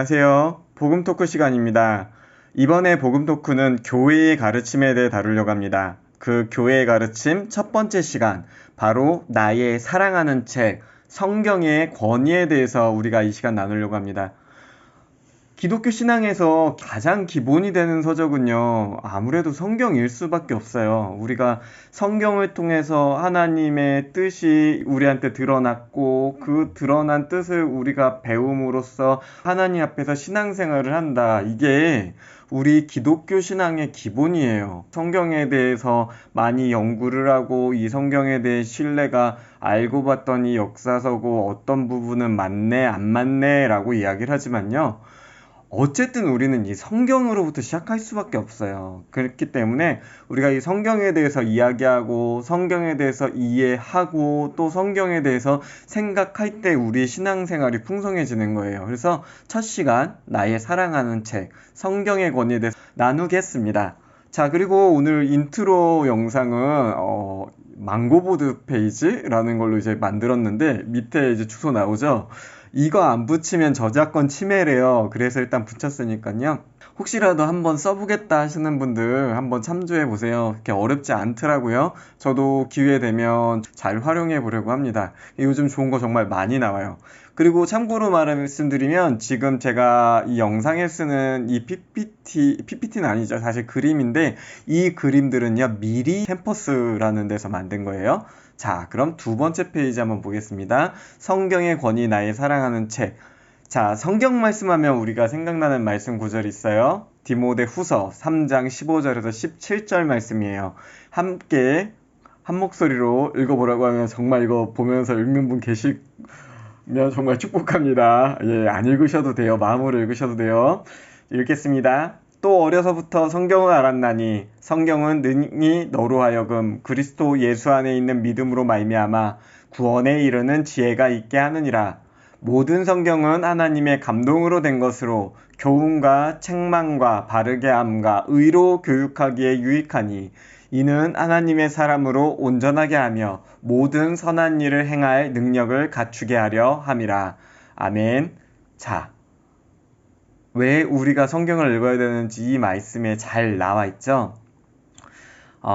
안녕하세요. 복음 토크 시간입니다. 이번에 복음 토크는 교회의 가르침에 대해 다루려고 합니다. 그 교회의 가르침 첫 번째 시간, 바로 나의 사랑하는 책, 성경의 권위에 대해서 우리가 이 시간 나누려고 합니다. 기독교 신앙에서 가장 기본이 되는 서적은요, 아무래도 성경일 수밖에 없어요. 우리가 성경을 통해서 하나님의 뜻이 우리한테 드러났고, 그 드러난 뜻을 우리가 배움으로써 하나님 앞에서 신앙생활을 한다. 이게 우리 기독교 신앙의 기본이에요. 성경에 대해서 많이 연구를 하고, 이 성경에 대해 신뢰가 알고 봤더니 역사서고 어떤 부분은 맞네, 안 맞네, 라고 이야기를 하지만요. 어쨌든 우리는 이 성경으로부터 시작할 수밖에 없어요. 그렇기 때문에 우리가 이 성경에 대해서 이야기하고 성경에 대해서 이해하고 또 성경에 대해서 생각할 때 우리의 신앙생활이 풍성해지는 거예요. 그래서 첫 시간 나의 사랑하는 책 성경의 권위에 대해서 나누겠습니다. 자, 그리고 오늘 인트로 영상은 망고보드 페이지라는 걸로 이제 만들었는데 밑에 이제 주소 나오죠. 이거 안 붙이면 저작권 침해래요. 그래서 일단 붙였으니까요. 혹시라도 한번 써보겠다 하시는 분들 한번 참조해 보세요. 그렇게 어렵지 않더라고요. 저도 기회 되면 잘 활용해 보려고 합니다. 요즘 좋은 거 정말 많이 나와요. 그리고 참고로 말씀드리면 지금 제가 이 영상에 쓰는 이 PPT는 아니죠. 사실 그림인데 이 그림들은요, 미리 캠퍼스라는 데서 만든 거예요. 자, 그럼 두 번째 페이지 한번 보겠습니다. 성경의 권위 나의 사랑하는 책. 자, 성경 말씀하면 우리가 생각나는 말씀 구절이 있어요. 디모데 후서 3장 15절에서 17절 말씀이에요. 함께 한 목소리로 읽어보라고 하면 정말 이거 보면서 읽는 분 계시면 정말 축복합니다. 예, 안 읽으셔도 돼요. 마음으로 읽으셔도 돼요. 읽겠습니다. 또 어려서부터 성경을 알았나니 성경은 능히 너로 하여금 그리스도 예수 안에 있는 믿음으로 말미암아 구원에 이르는 지혜가 있게 하느니라. 모든 성경은 하나님의 감동으로 된 것으로 교훈과 책망과 바르게 함과 의로 교육하기에 유익하니 이는 하나님의 사람으로 온전하게 하며 모든 선한 일을 행할 능력을 갖추게 하려 함이라. 아멘. 자, 왜 우리가 성경을 읽어야 되는지 이 말씀에 잘 나와 있죠?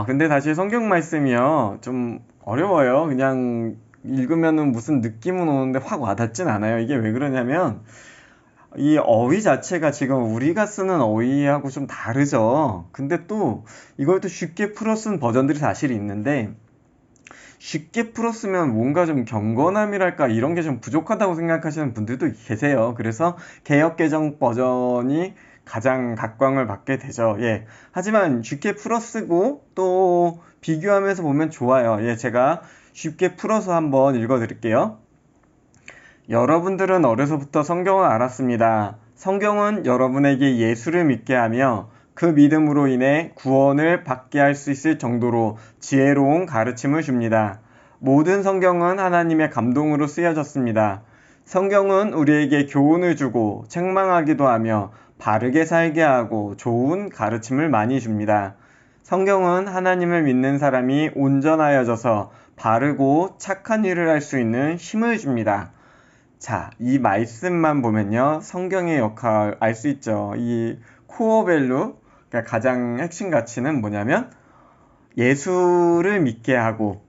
근데 사실 성경 말씀이요, 좀 어려워요. 그냥 읽으면은 무슨 느낌은 오는데 확 와닿진 않아요. 이게 왜 그러냐면, 이 어휘 자체가 지금 우리가 쓰는 어휘하고 좀 다르죠. 근데 또 이걸 또 쉽게 풀어 쓴 버전들이 사실 있는데, 쉽게 풀었으면 뭔가 좀 경건함이랄까 이런 게 좀 부족하다고 생각하시는 분들도 계세요. 그래서 개역개정 버전이 가장 각광을 받게 되죠. 예. 하지만 쉽게 풀어쓰고 또 비교하면서 보면 좋아요. 예, 제가 쉽게 풀어서 한번 읽어드릴게요. 여러분들은 어려서부터 성경을 알았습니다. 성경은 여러분에게 예수를 믿게 하며 그 믿음으로 인해 구원을 받게 할 수 있을 정도로 지혜로운 가르침을 줍니다. 모든 성경은 하나님의 감동으로 쓰여졌습니다. 성경은 우리에게 교훈을 주고 책망하기도 하며 바르게 살게 하고 좋은 가르침을 많이 줍니다. 성경은 하나님을 믿는 사람이 온전하여져서 바르고 착한 일을 할 수 있는 힘을 줍니다. 자, 이 말씀만 보면요, 성경의 역할 알 수 있죠. 이 코어 밸류, 그러니까 가장 핵심 가치는 뭐냐면 예수를 믿게 하고,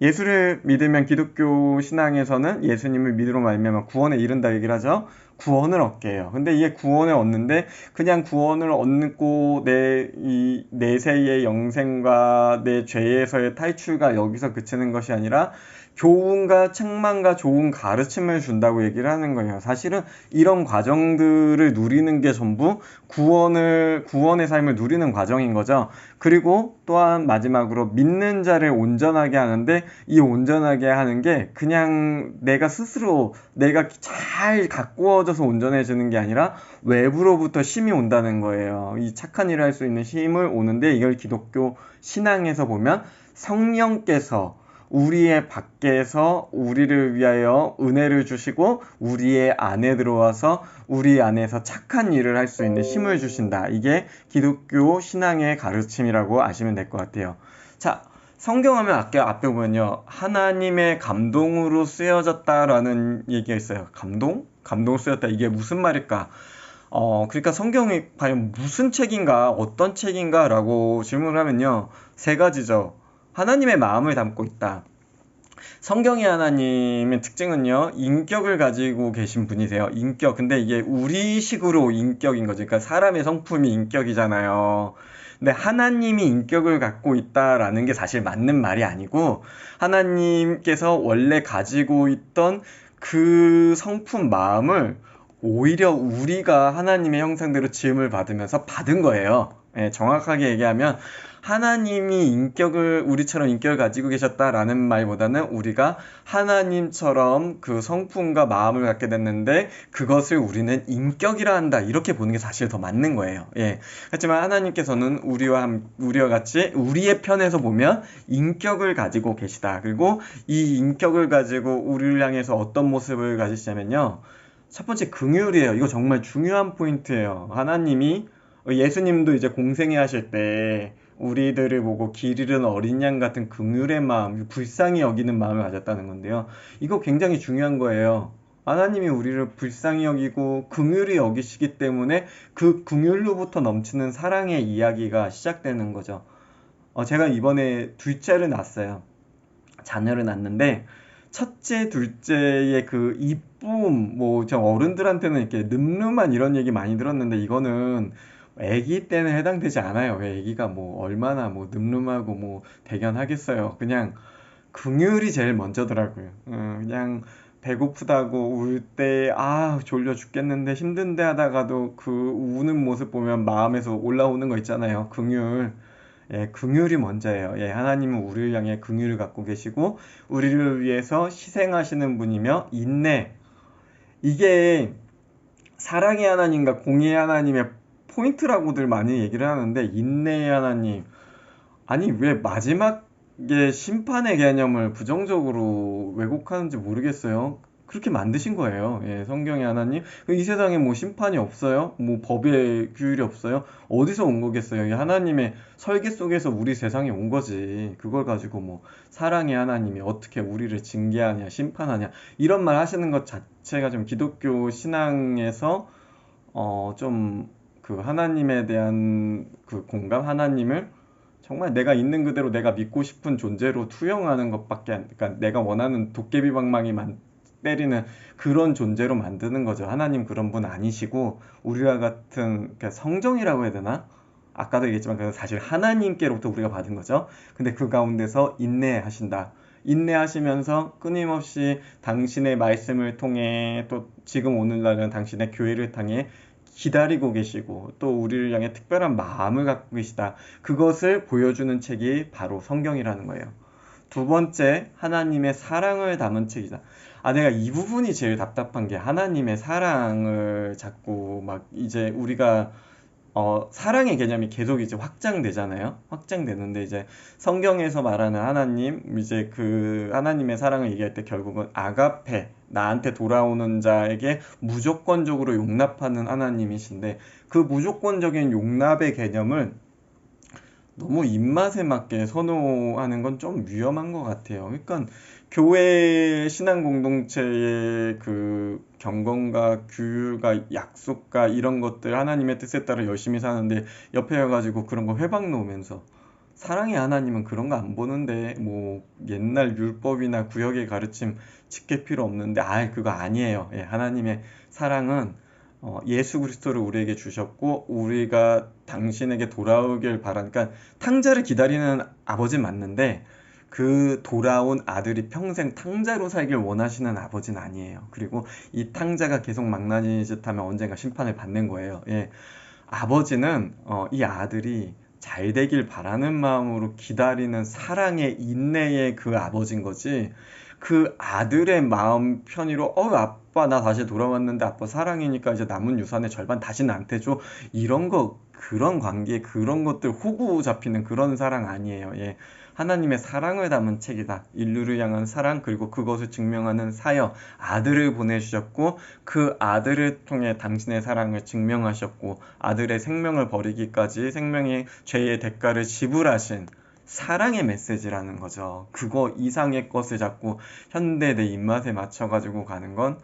예수를 믿으면 기독교 신앙에서는 예수님을 믿으러 말미암아 구원에 이른다 얘기를 하죠. 구원을 얻게 해요. 근데 이게 구원을 얻는데 그냥 구원을 얻고 내 이 내세의 영생과 내 죄에서의 탈출과 여기서 그치는 것이 아니라 교훈과 책망과 좋은 가르침을 준다고 얘기를 하는 거예요. 사실은 이런 과정들을 누리는 게 전부 구원의 삶을 누리는 과정인 거죠. 그리고 또한 마지막으로 믿는 자를 온전하게 하는데 이 온전하게 하는 게 그냥 내가 스스로 내가 잘 가꾸어져서 온전해지는 게 아니라 외부로부터 힘이 온다는 거예요. 이 착한 일을 할 수 있는 힘을 오는데 이걸 기독교 신앙에서 보면 성령께서 우리의 밖에서 우리를 위하여 은혜를 주시고 우리의 안에 들어와서 우리 안에서 착한 일을 할 수 있는 힘을 주신다. 이게 기독교 신앙의 가르침이라고 아시면 될 것 같아요. 자, 성경하면 앞에 보면요, 하나님의 감동으로 쓰여졌다라는 얘기가 있어요. 감동? 감동 쓰였다. 이게 무슨 말일까? 그러니까 성경이 과연 무슨 책인가, 어떤 책인가라고 질문을 하면요. 세 가지죠. 하나님의 마음을 담고 있다. 성경의 하나님의 특징은요, 인격을 가지고 계신 분이세요. 인격. 근데 이게 우리식으로 인격인 거죠. 그러니까 사람의 성품이 인격이잖아요. 근데 하나님이 인격을 갖고 있다라는 게 사실 맞는 말이 아니고, 하나님께서 원래 가지고 있던 그 성품 마음을 오히려 우리가 하나님의 형상대로 지음을 받으면서 받은 거예요. 예, 정확하게 얘기하면 하나님이 인격을 우리처럼 인격을 가지고 계셨다라는 말보다는 우리가 하나님처럼 그 성품과 마음을 갖게 됐는데 그것을 우리는 인격이라 한다 이렇게 보는 게 사실 더 맞는 거예요. 예. 하지만 하나님께서는 우리와 같이 우리의 편에서 보면 인격을 가지고 계시다. 그리고 이 인격을 가지고 우리를 향해서 어떤 모습을 가지시냐면요. 첫 번째 긍휼이에요. 이거 정말 중요한 포인트예요. 하나님이 예수님도 이제 공생애 하실 때 우리들을 보고 길 잃은 어린 양 같은 긍휼의 마음, 불쌍히 여기는 마음을 가졌다는 건데요. 이거 굉장히 중요한 거예요. 하나님이 우리를 불쌍히 여기고 긍휼히 여기시기 때문에 그 긍휼로부터 넘치는 사랑의 이야기가 시작되는 거죠. 제가 이번에 둘째를 낳았어요. 자녀를 낳았는데 첫째, 둘째의 그 이쁨, 뭐, 저 어른들한테는 이렇게 늠름한 이런 얘기 많이 들었는데, 이거는 아기 때는 해당되지 않아요. 왜 아기가 뭐, 얼마나 뭐, 늠름하고 뭐, 대견하겠어요. 그냥, 긍휼이 제일 먼저더라고요. 그냥, 배고프다고 울 때, 아, 졸려 죽겠는데 힘든데 하다가도 그 우는 모습 보면 마음에서 올라오는 거 있잖아요. 긍휼. 예, 긍휼이 먼저예요. 예, 하나님은 우리를 향해 긍휼을 갖고 계시고 우리를 위해서 희생하시는 분이며 인내. 이게 사랑의 하나님과 공의의 하나님의 포인트라고들 많이 얘기를 하는데 인내의 하나님. 아니 왜 마지막에 심판의 개념을 부정적으로 왜곡하는지 모르겠어요. 그렇게 만드신 거예요. 예, 성경의 하나님. 이 세상에 뭐 심판이 없어요? 뭐 법의 규율이 없어요? 어디서 온 거겠어요? 이 하나님의 설계 속에서 우리 세상에 온 거지. 그걸 가지고 뭐 사랑의 하나님이 어떻게 우리를 징계하냐, 심판하냐 이런 말 하시는 것 자체가 좀 기독교 신앙에서 좀 그 하나님에 대한 그 공감, 하나님을 정말 내가 있는 그대로 내가 믿고 싶은 존재로 투영하는 것밖에 그러니까 내가 원하는 도깨비 방망이 때리는 그런 존재로 만드는 거죠. 하나님 그런 분 아니시고 우리와 같은 그러니까 성정이라고 해야 되나? 아까도 얘기했지만 그건 사실 하나님께로부터 우리가 받은 거죠. 근데 그 가운데서 인내하신다. 인내하시면서 끊임없이 당신의 말씀을 통해 또 지금 오늘날은 당신의 교회를 통해 기다리고 계시고 또 우리를 향해 특별한 마음을 갖고 계시다. 그것을 보여주는 책이 바로 성경이라는 거예요. 두 번째, 하나님의 사랑을 담은 책이다. 내가 이 부분이 제일 답답한 게 하나님의 사랑을 자꾸 막 이제 우리가 사랑의 개념이 계속 이제 확장되잖아요. 확장되는데 이제 성경에서 말하는 하나님, 이제 그 하나님의 사랑을 얘기할 때 결국은 아가페, 나한테 돌아오는 자에게 무조건적으로 용납하는 하나님이신데 그 무조건적인 용납의 개념을 너무 입맛에 맞게 선호하는 건 좀 위험한 것 같아요. 그러니까 교회 신앙 공동체의 그 경건과 규율과 약속과 이런 것들 하나님의 뜻에 따라 열심히 사는데 옆에 와가지고 그런 거 회방 놓으면서 사랑의 하나님은 그런 거 안 보는데 뭐 옛날 율법이나 구역의 가르침 지킬 필요 없는데 그거 아니에요. 예, 하나님의 사랑은 예수 그리스도를 우리에게 주셨고 우리가 당신에게 돌아오길 바라니까 탕자를 기다리는 아버지 맞는데 그 돌아온 아들이 평생 탕자로 살길 원하시는 아버지는 아니에요. 그리고 이 탕자가 계속 망나니 짓하면 언젠가 심판을 받는 거예요. 예. 아버지는 이 아들이 잘 되길 바라는 마음으로 기다리는 사랑의 인내의 그 아버지인 거지. 그 아들의 마음 편의로 아빠 나 다시 돌아왔는데 아빠 사랑이니까 이제 남은 유산의 절반 다시 나한테 줘. 이런 거 그런 관계 그런 것들 호구 잡히는 그런 사랑 아니에요. 예. 하나님의 사랑을 담은 책이다. 인류를 향한 사랑 그리고 그것을 증명하는 사역 아들을 보내주셨고 그 아들을 통해 당신의 사랑을 증명하셨고 아들의 생명을 버리기까지 생명의 죄의 대가를 지불하신 사랑의 메시지라는 거죠. 그거 이상의 것을 자꾸 현대 내 입맛에 맞춰가지고 가는 건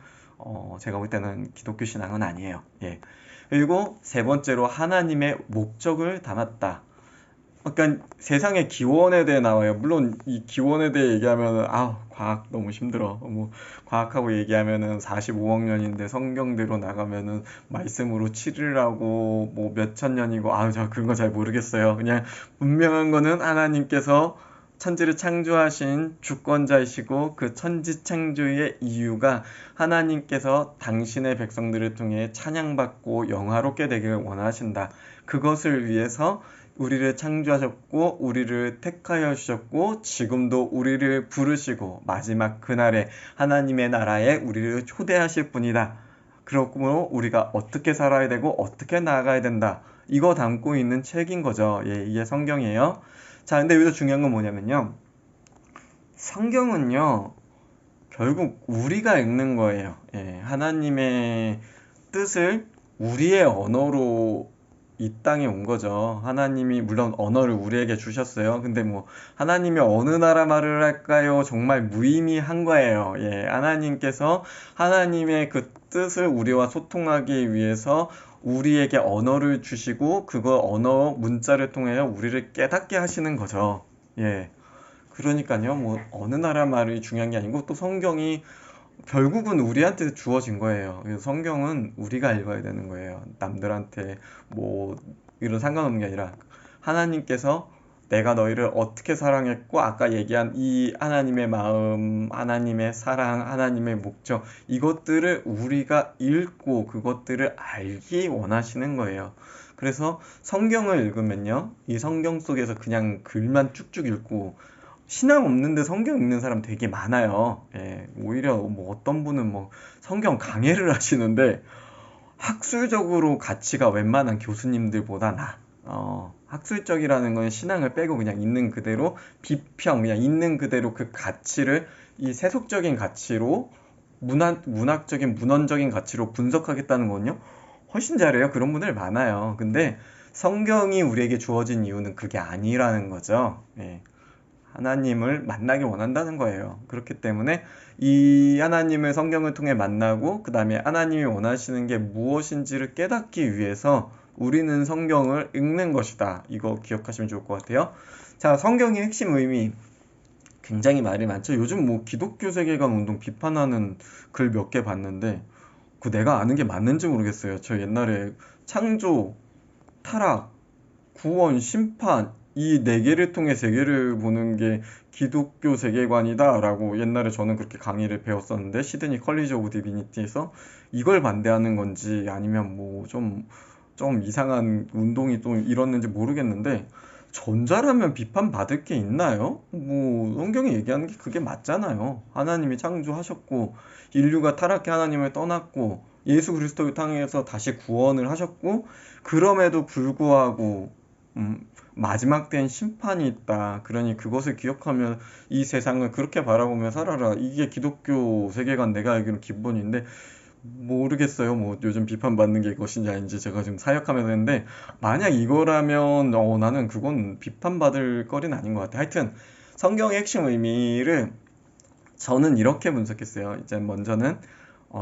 제가 볼 때는 기독교 신앙은 아니에요. 예. 그리고 세 번째로 하나님의 목적을 담았다. 그러니까 세상의 기원에 대해 나와요. 물론 이 기원에 대해 얘기하면은 과학 너무 힘들어. 뭐 과학하고 얘기하면은 45억 년인데 성경대로 나가면은 말씀으로 7일하고 뭐 몇천 년이고 저 그런 거 잘 모르겠어요. 그냥 분명한 거는 하나님께서 천지를 창조하신 주권자이시고 그 천지 창조의 이유가 하나님께서 당신의 백성들을 통해 찬양받고 영화롭게 되기를 원하신다. 그것을 위해서 우리를 창조하셨고 우리를 택하여 주셨고 지금도 우리를 부르시고 마지막 그날에 하나님의 나라에 우리를 초대하실 분이다. 그렇고 우리가 어떻게 살아야 되고 어떻게 나아가야 된다. 이거 담고 있는 책인 거죠. 이게 성경이에요. 자, 근데 여기서 중요한 건 뭐냐면요. 성경은요, 결국 우리가 읽는 거예요. 하나님의 뜻을 우리의 언어로 이 땅에 온 거죠. 하나님이 물론 언어를 우리에게 주셨어요. 근데 뭐 하나님이 어느 나라 말을 할까요? 정말 무의미한 거예요. 하나님께서 하나님의 그 뜻을 우리와 소통하기 위해서 우리에게 언어를 주시고 그거 언어 문자를 통하여 우리를 깨닫게 하시는 거죠. 그러니까요. 뭐 어느 나라 말이 중요한 게 아니고 또 성경이 결국은 우리한테 주어진 거예요. 그래서 성경은 우리가 읽어야 되는 거예요. 남들한테 뭐 이런 상관없는 게 아니라 하나님께서 내가 너희를 어떻게 사랑했고 아까 얘기한 이 하나님의 마음, 하나님의 사랑, 하나님의 목적 이것들을 우리가 읽고 그것들을 알기 원하시는 거예요. 그래서 성경을 읽으면요. 이 성경 속에서 그냥 글만 쭉쭉 읽고 신앙 없는데 성경 읽는 사람 되게 많아요. 오히려 뭐 어떤 분은 뭐 성경 강해를 하시는데 학술적으로 가치가 웬만한 교수님들보다 학술적이라는 건 신앙을 빼고 그냥 있는 그대로 비평, 그냥 있는 그대로 그 가치를 이 세속적인 가치로 문학적인 문헌적인 가치로 분석하겠다는 건요. 훨씬 잘해요. 그런 분들 많아요. 근데 성경이 우리에게 주어진 이유는 그게 아니라는 거죠. 하나님을 만나길 원한다는 거예요. 그렇기 때문에 이 하나님을 성경을 통해 만나고 그 다음에 하나님이 원하시는 게 무엇인지를 깨닫기 위해서 우리는 성경을 읽는 것이다. 이거 기억하시면 좋을 것 같아요. 자, 성경의 핵심 의미 굉장히 말이 많죠. 요즘 뭐 기독교 세계관 운동 비판하는 글 몇 개 봤는데 그 내가 아는 게 맞는지 모르겠어요. 저 옛날에 창조, 타락, 구원, 심판 이 네 개를 통해 세계를 보는 게 기독교 세계관이다 라고 옛날에 저는 그렇게 강의를 배웠었는데 시드니 컬리지 오브 디비니티에서 이걸 반대하는 건지 아니면 뭐 좀 이상한 운동이 또 일었는지 모르겠는데 전자라면 비판받을 게 있나요? 뭐 성경이 얘기하는 게 그게 맞잖아요. 하나님이 창조하셨고 인류가 타락해 하나님을 떠났고 예수 그리스도를 통해서 다시 구원을 하셨고 그럼에도 불구하고 마지막 때엔 심판이 있다. 그러니 그것을 기억하며 이 세상을 그렇게 바라보며 살아라. 이게 기독교 세계관 내가 알기로 기본인데 모르겠어요. 뭐 요즘 비판받는 게 이것인지 아닌지 제가 지금 사역하면서 했는데 만약 이거라면 나는 그건 비판받을 거리는 아닌 것 같아요. 하여튼 성경의 핵심 의미를 저는 이렇게 분석했어요. 이제 먼저는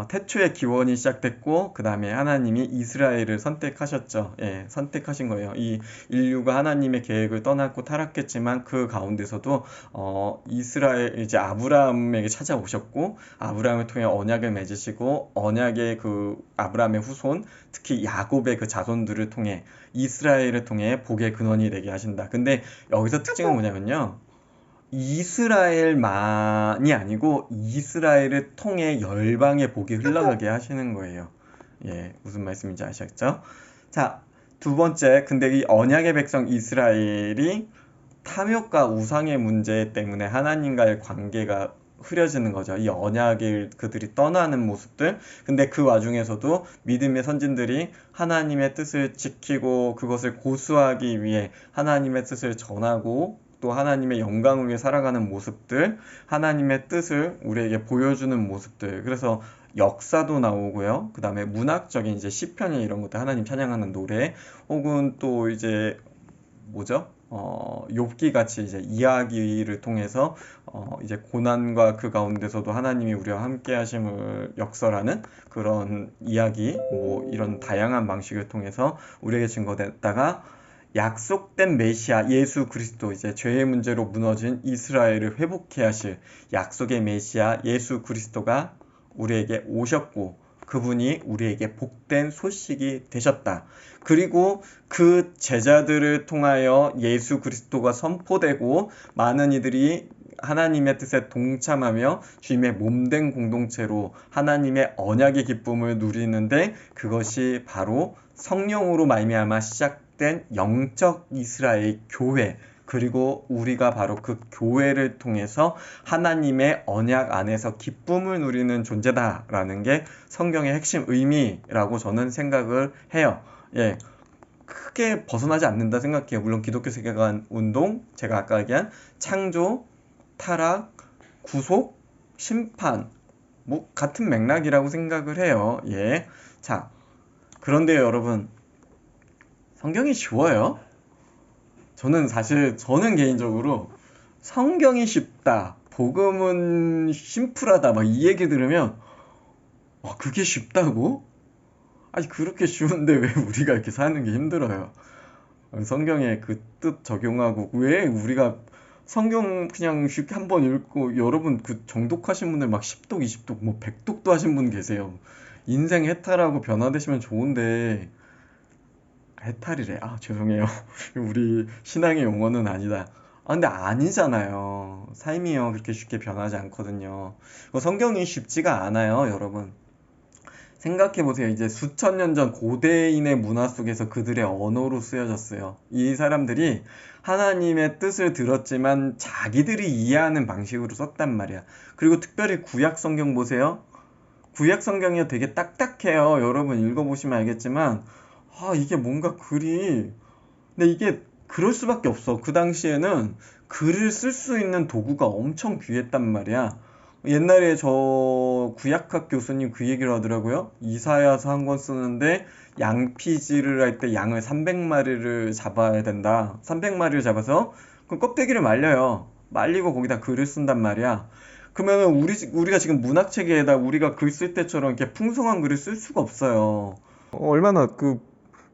태초의 기원이 시작됐고 그 다음에 하나님이 이스라엘을 선택하셨죠. 선택하신 거예요. 이 인류가 하나님의 계획을 떠났고 타락했지만 그 가운데서도 이스라엘 이제 아브라함에게 찾아오셨고 아브라함을 통해 언약을 맺으시고 언약의 그 아브라함의 후손 특히 야곱의 그 자손들을 통해 이스라엘을 통해 복의 근원이 되게 하신다. 근데 여기서 특징은 뭐냐면요. 이스라엘만이 아니고 이스라엘을 통해 열방의 복이 흘러가게 하시는 거예요. 무슨 말씀인지 아셨죠? 자, 두 번째, 근데 이 언약의 백성 이스라엘이 탐욕과 우상의 문제 때문에 하나님과의 관계가 흐려지는 거죠. 이 언약을 그들이 떠나는 모습들. 근데 그 와중에서도 믿음의 선진들이 하나님의 뜻을 지키고 그것을 고수하기 위해 하나님의 뜻을 전하고 또 하나님의 영광을 위해 살아가는 모습들, 하나님의 뜻을 우리에게 보여주는 모습들. 그래서 역사도 나오고요. 그 다음에 문학적인 이제 시편이 이런 것들 하나님 찬양하는 노래, 혹은 또 이제 뭐죠? 욥기 같이 이제 이야기를 통해서 이제 고난과 그 가운데서도 하나님이 우리와 함께 하심을 역설하는 그런 이야기, 뭐 이런 다양한 방식을 통해서 우리에게 증거됐다가 약속된 메시아 예수 그리스도, 이제 죄의 문제로 무너진 이스라엘을 회복해 하실 약속의 메시아 예수 그리스도가 우리에게 오셨고, 그분이 우리에게 복된 소식이 되셨다. 그리고 그 제자들을 통하여 예수 그리스도가 선포되고 많은 이들이 하나님의 뜻에 동참하며 주님의 몸된 공동체로 하나님의 언약의 기쁨을 누리는데, 그것이 바로 성령으로 말미암아 시작된 영적 이스라엘 교회, 그리고 우리가 바로 그 교회를 통해서 하나님의 언약 안에서 기쁨을 누리는 존재다라는 게 성경의 핵심 의미라고 저는 생각을 해요. 예, 크게 벗어나지 않는다 생각해요. 물론 기독교 세계관 운동, 제가 아까 얘기한 창조, 타락, 구속, 심판, 뭐 같은 맥락이라고 생각을 해요. 예. 자, 그런데 여러분, 성경이 쉬워요? 저는 개인적으로 성경이 쉽다, 복음은 심플하다, 막 이 얘기 들으면, 그게 쉽다고? 아니, 그렇게 쉬운데 왜 우리가 이렇게 사는 게 힘들어요? 성경에 그 뜻 적용하고, 왜 우리가 성경 그냥 쉽게 한번 읽고, 여러분 그 정독하신 분들 막 10독, 20독, 뭐 100독도 하신 분 계세요. 인생 해탈하고 변화되시면 좋은데, 해탈이래. 아, 죄송해요. 우리 신앙의 용어는 아니다. 근데 아니잖아요. 삶이요. 그렇게 쉽게 변하지 않거든요. 성경이 쉽지가 않아요, 여러분. 생각해보세요. 이제 수천 년 전 고대인의 문화 속에서 그들의 언어로 쓰여졌어요. 이 사람들이 하나님의 뜻을 들었지만 자기들이 이해하는 방식으로 썼단 말이야. 그리고 특별히 구약 성경 보세요. 구약 성경이 되게 딱딱해요. 여러분 읽어보시면 알겠지만, 이게 뭔가 글이, 근데 이게 그럴 수밖에 없어. 그 당시에는 글을 쓸 수 있는 도구가 엄청 귀했단 말이야. 옛날에 저 구약학 교수님 그 얘기를 하더라고요. 이사야서 한 권 쓰는데 양피질을 할 때 양을 300마리를 잡아야 된다. 300마리를 잡아서 그 껍데기를 말려요. 말리고 거기다 글을 쓴단 말이야. 그러면 우리가 지금 문학체계에다 우리가 글 쓸 때처럼 이렇게 풍성한 글을 쓸 수가 없어요. 얼마나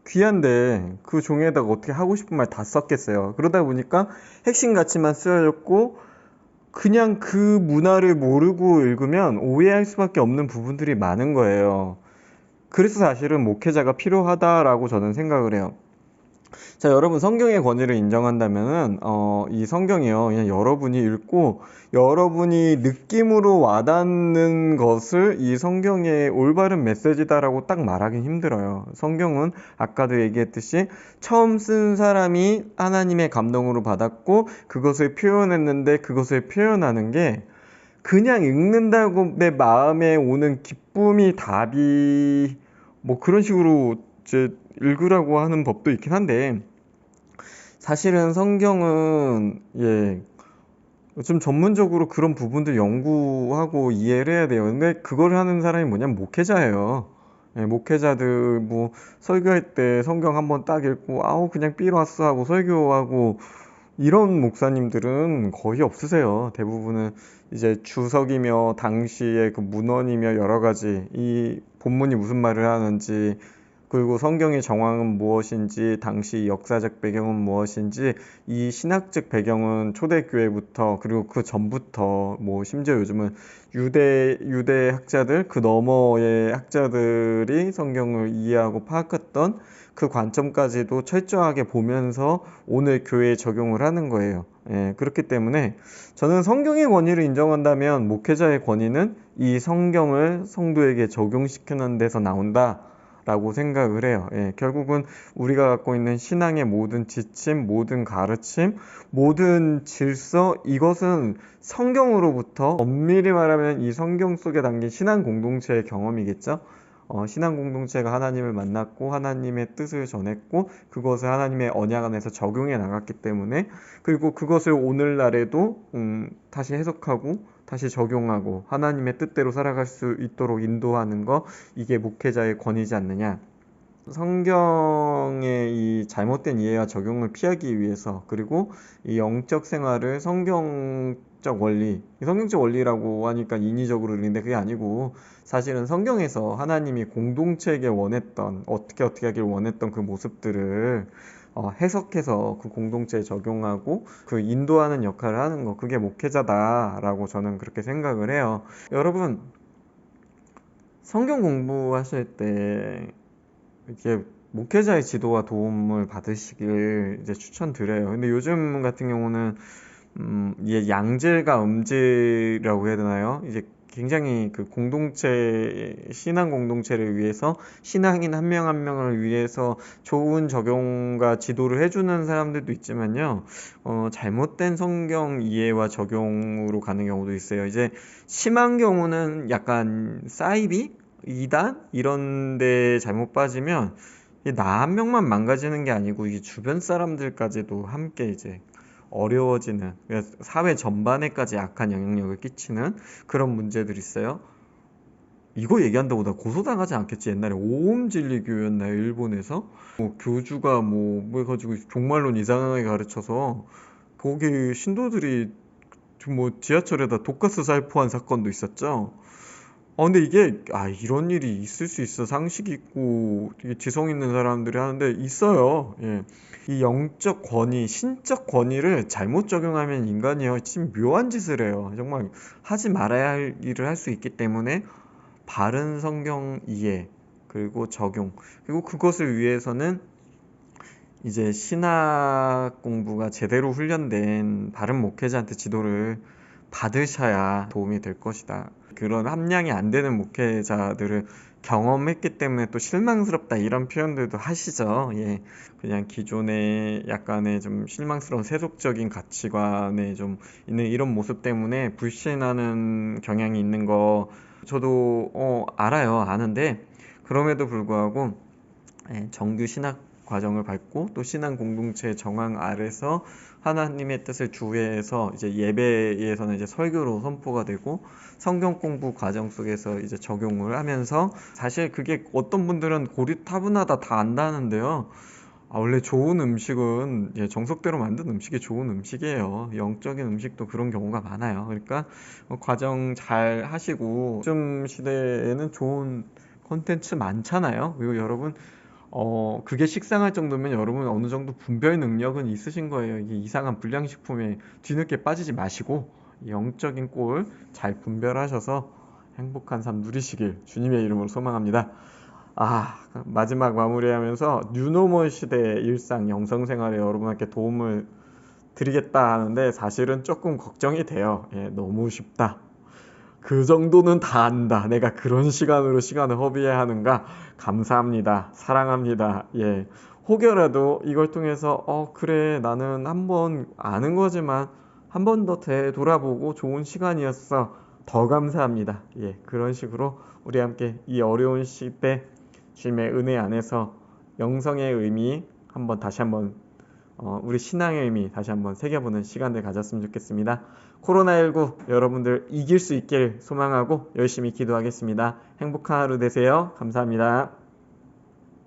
귀한데 그 종이에다가 어떻게 하고 싶은 말 다 썼겠어요. 그러다 보니까 핵심 가치만 쓰여졌고, 그냥 그 문화를 모르고 읽으면 오해할 수밖에 없는 부분들이 많은 거예요. 그래서 사실은 목회자가 필요하다라고 저는 생각을 해요. 자, 여러분, 성경의 권위를 인정한다면은 이 성경이요, 그냥 여러분이 읽고 여러분이 느낌으로 와닿는 것을 이 성경의 올바른 메시지다라고 딱 말하긴 힘들어요. 성경은 아까도 얘기했듯이 처음 쓴 사람이 하나님의 감동으로 받았고 그것을 표현했는데, 그것을 표현하는 게 그냥 읽는다고 내 마음에 오는 기쁨이 답이, 뭐 그런 식으로 이제 읽으라고 하는 법도 있긴 한데, 사실은 성경은 좀 전문적으로 그런 부분들 연구하고 이해를 해야 돼요. 근데 그걸 하는 사람이 뭐냐면 목회자예요. 목회자들 뭐 설교할 때 성경 한번 딱 읽고 그냥 삐로 왔어 하고 설교하고, 이런 목사님들은 거의 없으세요. 대부분은 이제 주석이며 당시의 그 문헌이며 여러 가지 이 본문이 무슨 말을 하는지, 그리고 성경의 정황은 무엇인지, 당시 역사적 배경은 무엇인지, 이 신학적 배경은 초대교회부터 그리고 그 전부터, 뭐 심지어 요즘은 유대 학자들, 그 너머의 학자들이 성경을 이해하고 파악했던 그 관점까지도 철저하게 보면서 오늘 교회에 적용을 하는 거예요. 그렇기 때문에 저는 성경의 권위를 인정한다면 목회자의 권위는 이 성경을 성도에게 적용시키는 데서 나온다 라고 생각을 해요. 결국은 우리가 갖고 있는 신앙의 모든 지침, 모든 가르침, 모든 질서, 이것은 성경으로부터, 엄밀히 말하면 이 성경 속에 담긴 신앙 공동체의 경험이겠죠. 신앙 공동체가 하나님을 만났고 하나님의 뜻을 전했고 그것을 하나님의 언약 안에서 적용해 나갔기 때문에, 그리고 그것을 오늘날에도 다시 해석하고 다시 적용하고 하나님의 뜻대로 살아갈 수 있도록 인도하는 거, 이게 목회자의 권위지 않느냐. 성경의 이 잘못된 이해와 적용을 피하기 위해서, 그리고 이 영적 생활을 성경적 원리, 성경적 원리라고 하니까 인위적으로 들리는데 그게 아니고, 사실은 성경에서 하나님이 공동체에게 원했던, 어떻게 하길 원했던 그 모습들을 해석해서 그 공동체에 적용하고 그 인도하는 역할을 하는 거, 그게 목회자다라고 저는 그렇게 생각을 해요. 여러분, 성경 공부하실 때 이렇게 목회자의 지도와 도움을 받으시길 이제 추천드려요. 근데 요즘 같은 경우는 이게 양질과 음질이라고 해야 되나요? 이제 굉장히 그 공동체, 신앙 공동체를 위해서, 신앙인 한 명 한 명을 위해서 좋은 적용과 지도를 해주는 사람들도 있지만요, 잘못된 성경 이해와 적용으로 가는 경우도 있어요. 이제 심한 경우는 약간 사이비? 이단? 이런 데 잘못 빠지면 나 한 명만 망가지는 게 아니고 이게 주변 사람들까지도 함께 이제 어려워지는, 사회 전반에까지 악한 영향력을 끼치는 그런 문제들이 있어요. 이거 얘기한다고 나 고소당하지 않겠지. 옛날에 오음진리교였나요, 일본에서? 교주가 뭐 해가지고 종말론 이상하게 가르쳐서 거기 신도들이 지하철에다 독가스 살포한 사건도 있었죠. 근데 이게, 이런 일이 있을 수 있어. 상식 있고, 되게 지성 있는 사람들이 하는데 있어요. 예. 이 영적 권위, 신적 권위를 잘못 적용하면 인간이요, 참 묘한 짓을 해요. 정말 하지 말아야 할 일을 할 수 있기 때문에 바른 성경 이해, 그리고 적용, 그리고 그것을 위해서는 이제 신학 공부가 제대로 훈련된 바른 목회자한테 지도를 받으셔야 도움이 될 것이다. 그런 함량이 안 되는 목회자들을 경험했기 때문에 또 실망스럽다 이런 표현들도 하시죠. 예. 그냥 기존의 약간의 좀 실망스러운 세속적인 가치관에 좀 있는 이런 모습 때문에 불신하는 경향이 있는 거 저도 알아요. 아는데 그럼에도 불구하고 정규 신학 과정을 밟고 또 신앙 공동체 정황 아래서 하나님의 뜻을 주회해서 이제 예배에서는 이제 설교로 선포가 되고 성경 공부 과정 속에서 이제 적용을 하면서, 사실 그게 어떤 분들은 고리타분하다 다 안다는데요. 원래 좋은 음식은 정석대로 만든 음식이 좋은 음식이에요. 영적인 음식도 그런 경우가 많아요. 그러니까 과정 잘 하시고, 요즘 시대에는 좋은 콘텐츠 많잖아요. 그리고 여러분 그게 식상할 정도면 여러분 어느 정도 분별 능력은 있으신 거예요. 이게 이상한 불량식품에 뒤늦게 빠지지 마시고 영적인 꼴 잘 분별하셔서 행복한 삶 누리시길 주님의 이름으로 소망합니다. 마지막 마무리하면서 뉴노멀 시대의 일상 영성생활에 여러분께 도움을 드리겠다 하는데 사실은 조금 걱정이 돼요. 너무 쉽다. 그 정도는 다 안다. 내가 그런 시간을 허비해야 하는가? 감사합니다. 사랑합니다. 혹여라도 이걸 통해서 그래, 나는 한번 아는 거지만 한 번 더 되돌아보고 좋은 시간이었어. 더 감사합니다. 그런 식으로 우리 함께 이 어려운 시대 주님의 은혜 안에서 영성의 의미 다시 한번 우리 신앙의 의미 다시 한번 새겨보는 시간을 가졌으면 좋겠습니다. 코로나19 여러분들 이길 수 있길 소망하고 열심히 기도하겠습니다. 행복한 하루 되세요. 감사합니다.